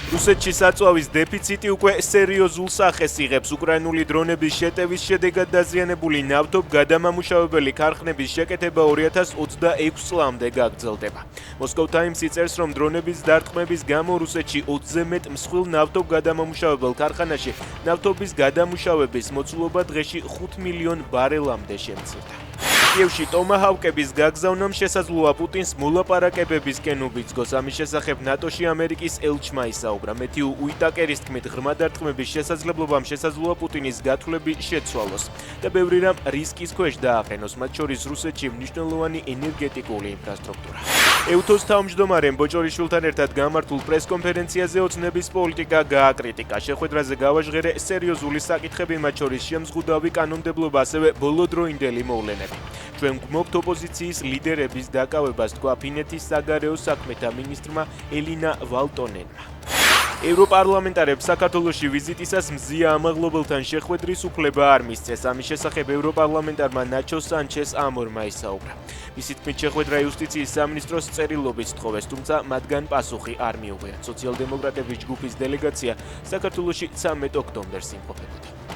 რუსეთში საწვავის დეფიციტი უკვე სერიოზულ სახეს იღებს. უკრაინული დრონების შეტევის შედეგად დაზიანებული ნავთობ გადამამუშავებელი ქარხნების შეკეთება 2026 წლამდე გაგრძელდება. Moscow Times წერს, რომ დრონების დარტყმების გამო რუსეთში 20-ზე მეტ მსხვილ ნავთობ გადამამუშავებელ ქარხანაში ნავთობის გადამუშავების მოცულობა დღეში 5 მილიონ ბარელამდე შემცირდა. კიევში ტომაჰავკების გაგზავნამ შესაძლოა პუტინს მოლაპარაკებებისკენ უბიძგოს. ამის შესახებ ნატოში ამერიკის ელჩმა ისაუბრა. მეთიუ უიტაკერის თქმით, ღრმა დარტყმების შესაძლებლობამ შესაძლოა პუტინის გათვლები შეცვალოს და ბევრი რამ რისკის ქვეშ დააყენოს, მათ შორის რუსეთში მნიშვნელოვანი ენერგეტიკული ინფრასტრუქტურა. EUTOS თავმჯდომარემ ბოჭორიშვილთან ერთად გამართულ პრესკონფერენციაზე ოცნების პოლიტიკა გააკრიტიკა. შეხვედრაზე გავაჟღერე სერიოზული საკითხები, მათ შორის შემზღუდავი კანონმდებლობა, ასევე ბოლოდროინდელი მოვლენები. ჩვენ გვმობთ ოპოზიციის ლიდერების დაკავებას, თქვა ფინეთის საგარეო საქმეთა მინისტრმა ელინა ვალტონენმა. ევროპარლამენტარებს საქართველოში ვიზიტისას მზია ამაღლობელთან შეხვედრის უფლება არ მისცეს. ამის შესახებ ევროპარლამენტარმა ნაჩო სანჩეს ამორმა ისაუბრა. მისი თქმით, შეხვედრა იუსტიციის სამინისტროს წერილობით სთხოვეს, თუმცა მათგან პასუხი არ მიუღია. სოციალ-დემოკრატების ჯგუფის დელეგაცია საქართველოში 13 ოქტომბერს იმყოფებოდა.